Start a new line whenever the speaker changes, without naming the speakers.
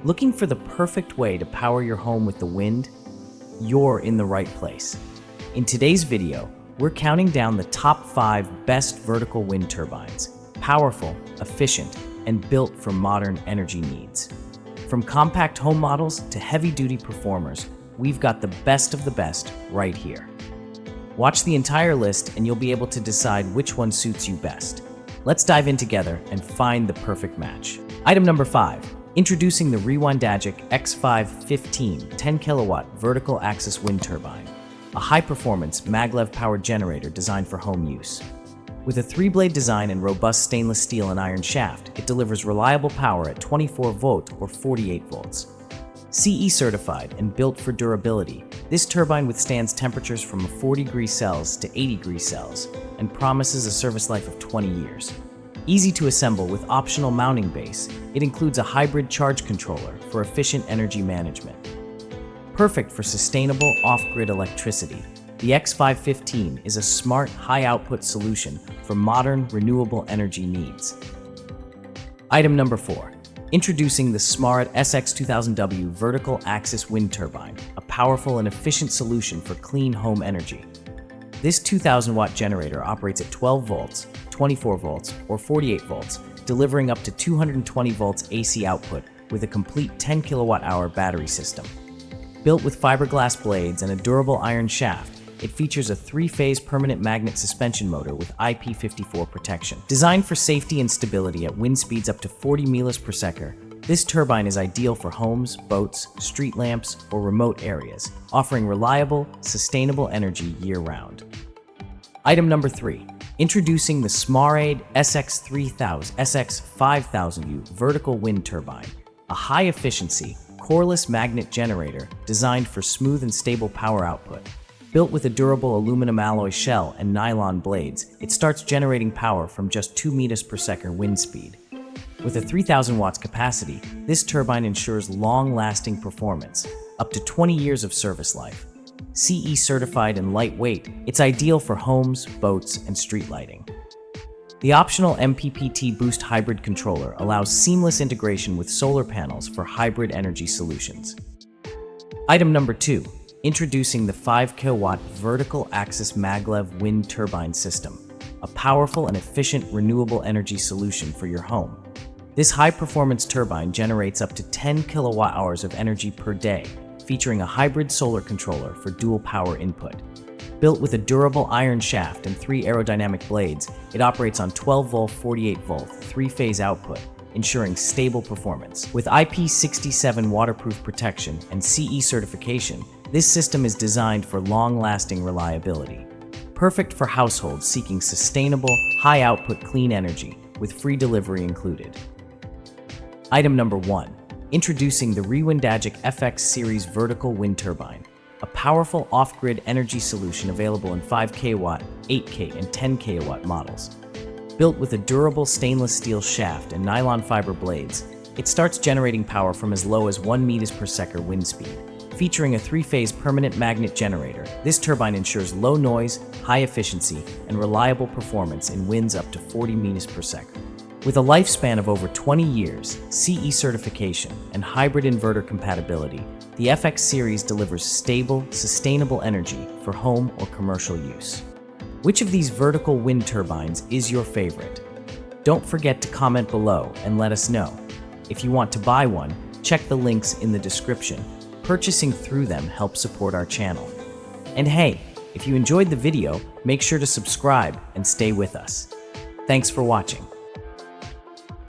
Looking for the perfect way to power your home with the wind? You're in the right place. In today's video, we're counting down the top 5 best vertical wind turbines. Powerful, efficient, and built for modern energy needs. From compact home models to heavy-duty performers, we've got the best of the best right here. Watch the entire list and you'll be able to decide which one suits you best. Let's dive in together and find the perfect match. Item number 5. Introducing the Rewindagic FX 15 10 kilowatt vertical axis wind turbine, a high-performance maglev powered generator designed for home use. With a 3-blade design and robust stainless steel and iron shaft, it delivers reliable power at 24 volt or 48 volts. CE certified and built for durability, this turbine withstands temperatures from 40-degree Celsius to 80-degree Celsius and promises a service life of 20 years. Easy to assemble with optional mounting base, it includes a hybrid charge controller for efficient energy management. Perfect for sustainable off-grid electricity, the FX 15 is a smart, high-output solution for modern, renewable energy needs. Item number 4. Introducing the Smarade SX2000W vertical axis wind turbine, a powerful and efficient solution for clean home energy. This 2,000-watt generator operates at 12 volts, 24 volts, or 48 volts, delivering up to 220 volts AC output with a complete 10 kilowatt-hour battery system. Built with fiberglass blades and a durable iron shaft, it features a 3-phase permanent magnet suspension motor with IP54 protection. Designed for safety and stability at wind speeds up to 40 miles per second, this turbine is ideal for homes, boats, street lamps, or remote areas, offering reliable, sustainable energy year-round. Item number 3. Introducing the Smarade SX5000U vertical wind turbine, a high-efficiency, coreless magnet generator designed for smooth and stable power output. Built with a durable aluminum alloy shell and nylon blades, it starts generating power from just 2 meters per second wind speed. With a 3,000 watts capacity, this turbine ensures long-lasting performance, up to 20 years of service life. CE certified and lightweight, it's ideal for homes, boats, and street lighting. The optional MPPT Boost hybrid controller allows seamless integration with solar panels for hybrid energy solutions. Item number 2. Introducing the 5 kilowatt vertical axis maglev wind turbine system, a powerful and efficient renewable energy solution for your home. This high-performance turbine generates up to 10 kilowatt-hours of energy per day, featuring a hybrid solar controller for dual power input. Built with a durable iron shaft and 3 aerodynamic blades, it operates on 12-volt, 48-volt, 3-phase output, ensuring stable performance. With IP67 waterproof protection and CE certification, this system is designed for long-lasting reliability. Perfect for households seeking sustainable, high-output clean energy, with free delivery included. Item number 1. Introducing the Rewindagic FX Series vertical wind turbine, a powerful off-grid energy solution available in 5 kW, 8K, and 10 kW models. Built with a durable stainless steel shaft and nylon fiber blades, it starts generating power from as low as 1 meters per second wind speed. Featuring a 3-phase permanent magnet generator, this turbine ensures low noise, high efficiency, and reliable performance in winds up to 40 meters per second. With a lifespan of over 20 years, CE certification, and hybrid inverter compatibility, the FX Series delivers stable, sustainable energy for home or commercial use. Which of these vertical wind turbines is your favorite? Don't forget to comment below and let us know. If you want to buy one, check the links in the description. Purchasing through them helps support our channel. And hey, if you enjoyed the video, make sure to subscribe and stay with us. Thanks for watching.